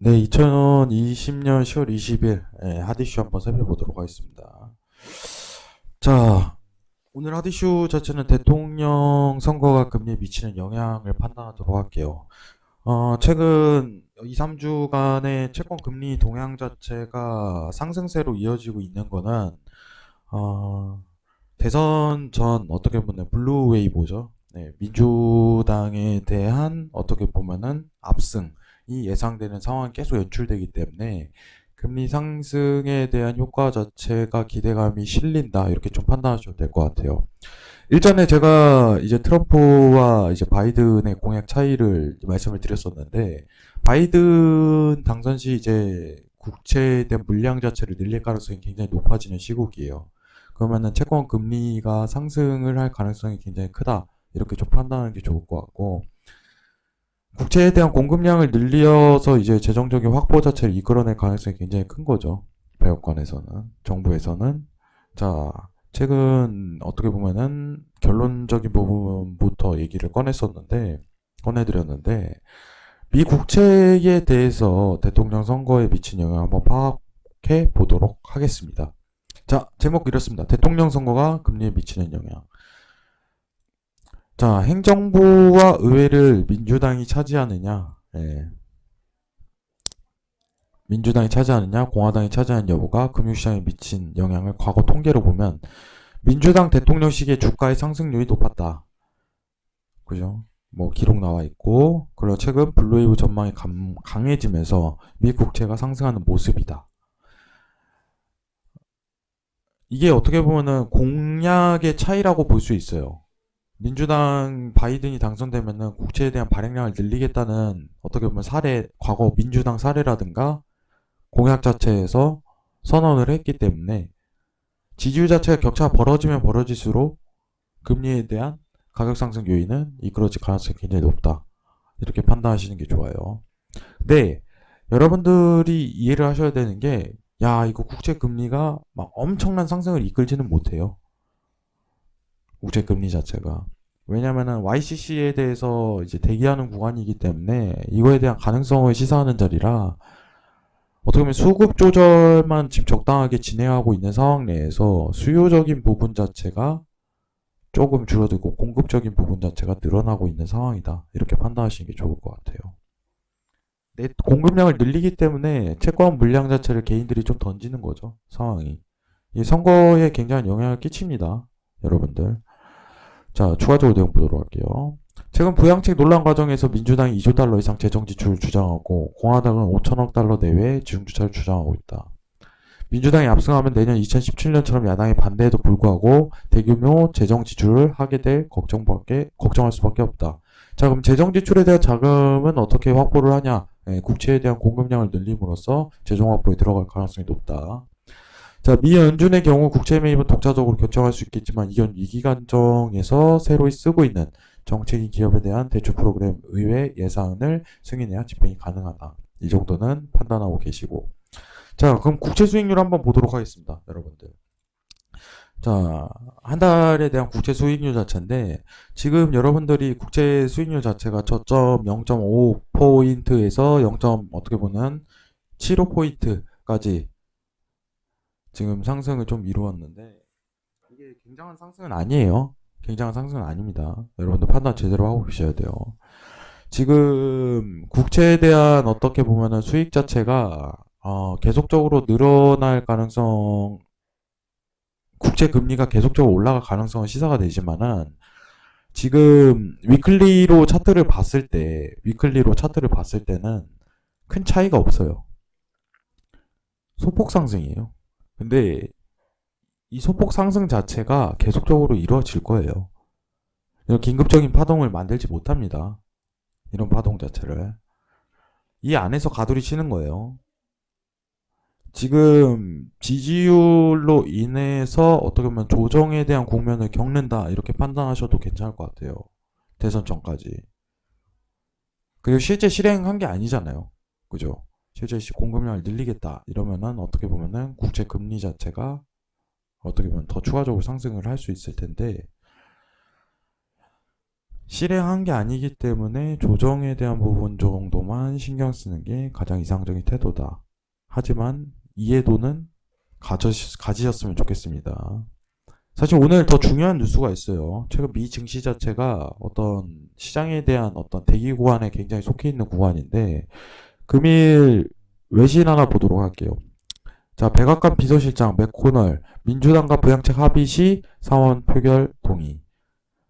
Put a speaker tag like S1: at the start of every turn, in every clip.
S1: 네, 2020년 10월 20일 핫이슈 한번 살펴보도록 하겠습니다. 자, 오늘 핫이슈 자체는 대통령 선거가 금리에 미치는 영향을 판단하도록 할게요. 최근 2, 3주간의 채권 금리 동향 자체가 상승세로 이어지고 있는 거는 어, 대선 전 어떻게 보면 블루 웨이브죠. 네, 민주당에 대한 어떻게 보면은 압승이 예상되는 상황이 계속 연출되기 때문에 금리 상승에 대한 효과 자체가 기대감이 실린다 이렇게 좀 판단하셔도 될 것 같아요. 일전에 제가 이제 트럼프와 이제 바이든의 공약 차이를 말씀을 드렸었는데 바이든 당선 시 이제 국채에 대한 물량 자체를 늘릴 가능성이 굉장히 높아지는 시국이에요. 그러면은 채권 금리가 상승을 할 가능성이 굉장히 크다. 이렇게 좀 판단하는 게 좋을 것 같고 국채에 대한 공급량을 늘려서 이제 재정적인 확보 자체를 이끌어낼 가능성이 굉장히 큰 거죠. 배역관에서는 정부에서는 자 최근 어떻게 보면은 결론적인 부분부터 얘기를 꺼내드렸는데 미 국채에 대해서 대통령 선거에 미친 영향 한번 파악해 보도록 하겠습니다. 자, 제목 이렇습니다. 대통령 선거가 금리에 미치는 영향. 자, 행정부와 의회를 민주당이 차지하느냐, 민주당이 차지하느냐, 공화당이 차지하는 여부가 금융시장에 미친 영향을 과거 통계로 보면 민주당 대통령 시기에 주가의 상승률이 높았다. 그죠? 뭐 기록 나와 있고, 그리고 최근 블루웨이브 전망이 강해지면서 미 국채가 상승하는 모습이다. 이게 어떻게 보면은 공약의 차이라고 볼 수 있어요. 민주당 바이든이 당선되면은 국채에 대한 발행량을 늘리겠다는 어떻게 보면 사례, 과거 민주당 사례라든가 공약 자체에서 선언을 했기 때문에 지지율 자체가 격차가 벌어지면 벌어질수록 금리에 대한 가격 상승 요인은 이끌어질 가능성이 굉장히 높다. 이렇게 판단하시는 게 좋아요. 근데 여러분들이 이해를 하셔야 되는 게, 야, 이거 국채 금리가 막 엄청난 상승을 이끌지는 못해요. 국채 금리 자체가. 왜냐면은 YCC에 대해서 이제 대기하는 구간이기 때문에 이거에 대한 가능성을 시사하는 자리라 어떻게 보면 수급 조절만 지금 적당하게 진행하고 있는 상황 내에서 수요적인 부분 자체가 조금 줄어들고 공급적인 부분 자체가 늘어나고 있는 상황이다. 이렇게 판단하시는 게 좋을 것 같아요. 공급량을 늘리기 때문에 채권 물량 자체를 개인들이 좀 던지는 거죠. 상황이. 이 선거에 굉장한 영향을 끼칩니다. 여러분들. 자, 추가적으로 내용 보도록 할게요. 최근 부양책 논란 과정에서 민주당이 2조 달러 이상 재정 지출을 주장하고 공화당은 5천억 달러 내외 지중주차를 주장하고 있다. 민주당이 압승하면 내년 2017년처럼 야당의 반대에도 불구하고 대규모 재정 지출을 하게 될 걱정할 수밖에 없다. 자, 그럼 재정 지출에 대한 자금은 어떻게 확보를 하냐? 국채에 대한 공급량을 늘림으로써 재정 확보에 들어갈 가능성이 높다. 자, 미 연준의 경우 국채 매입은 독자적으로 결정할 수 있겠지만 이건 위기관정에서 새로 쓰고 있는 정책이 기업에 대한 대출 프로그램 의회 예산을 승인해야 집행이 가능하다. 이 정도는 판단하고 계시고. 자, 그럼 국채 수익률 한번 보도록 하겠습니다, 여러분들. 자, 한 달에 대한 국채 수익률 자체인데 지금 여러분들이 국채 수익률 자체가 저점 0.5포인트에서 0. 어떻게 보면 75포인트까지 지금 상승을 좀 이루었는데 이게 굉장한 상승은 아니에요. 굉장한 상승은 아닙니다. 여러분들 판단 제대로 하고 계셔야 돼요. 지금 국채에 대한 어떻게 보면은 수익 자체가 계속적으로 늘어날 가능성, 국채 금리가 계속적으로 올라갈 가능성은 시사가 되지만은 지금 위클리로 차트를 봤을 때는 큰 차이가 없어요. 소폭 상승이에요. 근데 이 소폭 상승 자체가 계속적으로 이루어질 거예요. 이런 긴급적인 파동을 만들지 못합니다. 이런 파동 자체를. 이 안에서 가두리 치는 거예요. 지금 지지율로 인해서 어떻게 보면 조정에 대한 국면을 겪는다. 이렇게 판단하셔도 괜찮을 것 같아요. 대선 전까지. 그리고 실제 실행한 게 아니잖아요. 그죠? 실제 공급량을 늘리겠다. 이러면은 어떻게 보면은 국채 금리 자체가 어떻게 보면 더 추가적으로 상승을 할 수 있을 텐데 실행한 게 아니기 때문에 조정에 대한 부분 정도만 신경 쓰는 게 가장 이상적인 태도다. 하지만 이해도는 가지셨으면 좋겠습니다. 사실 오늘 더 중요한 뉴스가 있어요. 최근 미 증시 자체가 어떤 시장에 대한 어떤 대기 구간에 굉장히 속해 있는 구간인데, 금일 외신 하나 보도록 할게요. 자, 백악관 비서실장 맥코널, 민주당과 부양책 합의 시 상원 표결 동의.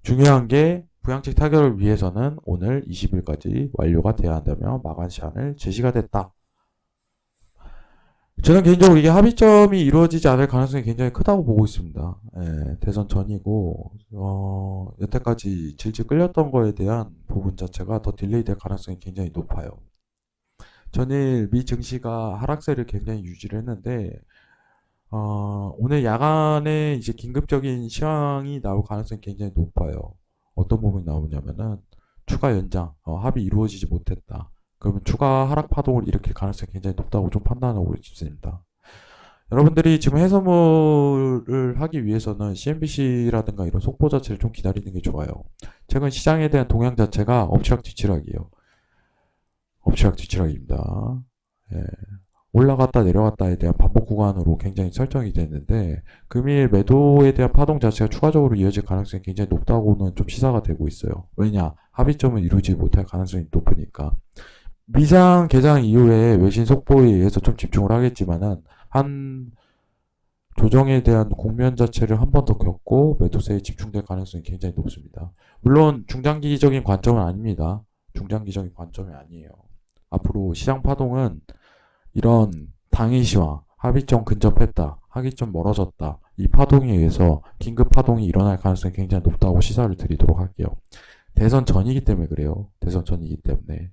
S1: 중요한 게 부양책 타결을 위해서는 오늘 20일까지 완료가 돼야 한다며 마감 시한을 제시가 됐다. 저는 개인적으로 이게 합의점이 이루어지지 않을 가능성이 굉장히 크다고 보고 있습니다. 예, 대선 전이고, 여태까지 질질 끌렸던 거에 대한 부분 자체가 더 딜레이 될 가능성이 굉장히 높아요. 전일 미 증시가 하락세를 굉장히 유지를 했는데, 오늘 야간에 이제 긴급적인 시황이 나올 가능성이 굉장히 높아요. 어떤 부분이 나오냐면은, 추가 연장, 합의 이루어지지 못했다. 그러면 추가 하락 파동을 일으킬 가능성이 굉장히 높다고 좀 판단하고 있습니다. 여러분들이 지금 해서물을 하기 위해서는 CNBC라든가 이런 속보 자체를 좀 기다리는 게 좋아요. 최근 시장에 대한 동향 자체가 엎치락뒤치락이에요. 엎치락뒤치락입니다. 예. 올라갔다 내려갔다에 대한 반복 구간으로 굉장히 설정이 됐는데, 금일 매도에 대한 파동 자체가 추가적으로 이어질 가능성이 굉장히 높다고는 좀 시사가 되고 있어요. 왜냐? 합의점을 이루지 못할 가능성이 높으니까. 미장 개장 이후에 외신 속보에 의해서 좀 집중을 하겠지만은, 한 조정에 대한 국면 자체를 한 번 더 겪고 매도세에 집중될 가능성이 굉장히 높습니다. 물론 중장기적인 관점은 아닙니다. 중장기적인 관점이 아니에요. 앞으로 시장 파동은 이런 당일 시황, 합의점 근접했다, 합의점 멀어졌다, 이 파동에 의해서 긴급 파동이 일어날 가능성이 굉장히 높다고 시사를 드리도록 할게요. 대선 전이기 때문에 그래요. 대선 전이기 때문에.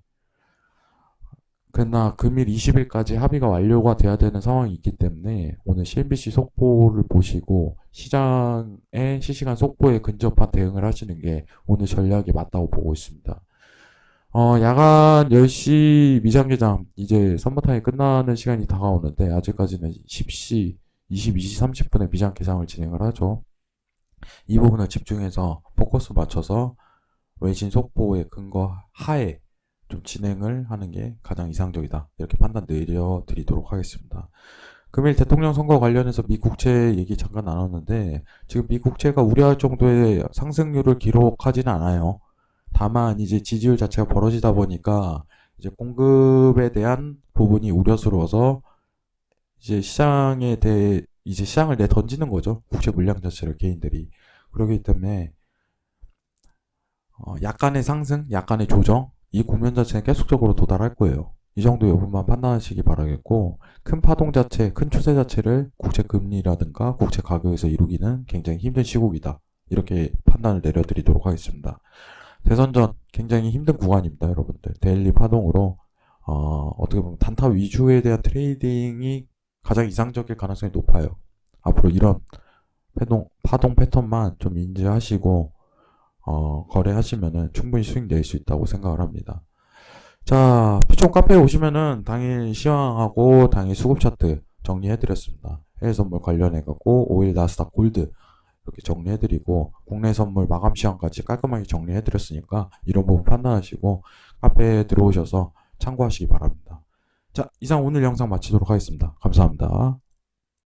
S1: 그러나 금일 20일까지 합의가 완료가 돼야 되는 상황이 있기 때문에 오늘 CNBC 속보를 보시고 시장의 실시간 속보에 근접한 대응을 하시는 게 오늘 전략이 맞다고 보고 있습니다. 야간 10시 미장개장 이제 선거타임이 끝나는 시간이 다가오는데 아직까지는 10시 22시 30분에 미장 개장을 진행을 하죠. 이 부분을 집중해서 포커스 맞춰서 외신 속보의 근거 하에 좀 진행을 하는 게 가장 이상적이다. 이렇게 판단 내려드리도록 하겠습니다. 금일 대통령 선거 관련해서 미 국채 얘기 잠깐 나눴는데 지금 미 국채가 우려할 정도의 상승률을 기록하지는 않아요. 다만 이제 지지율 자체가 벌어지다 보니까 이제 공급에 대한 부분이 우려스러워서 이제 시장에 대해 이제 시장을 내 던지는 거죠. 국채 물량 자체를 개인들이. 그렇기 때문에 약간의 상승, 약간의 조정, 이 국면 자체는 계속적으로 도달할 거예요. 이 정도 여부만 판단하시기 바라겠고, 큰 파동 자체, 큰 추세 자체를 국채 금리라든가 국채 가격에서 이루기는 굉장히 힘든 시국이다. 이렇게 판단을 내려드리도록 하겠습니다. 대선전 굉장히 힘든 구간입니다, 여러분들. 데일리 파동으로, 어떻게 보면 단타 위주에 대한 트레이딩이 가장 이상적일 가능성이 높아요. 앞으로 이런 파동 패턴만 좀 인지하시고, 거래하시면은 충분히 수익 낼 수 있다고 생각을 합니다. 자, 피총 카페에 오시면은 당일 시황하고 당일 수급 차트 정리해드렸습니다. 해외 선물 관련해갖고 5일 나스닥 골드 이렇게 정리해드리고 국내 선물 마감 시황까지 깔끔하게 정리해드렸으니까 이런 부분 판단하시고 카페에 들어오셔서 참고하시기 바랍니다. 자, 이상 오늘 영상 마치도록 하겠습니다. 감사합니다.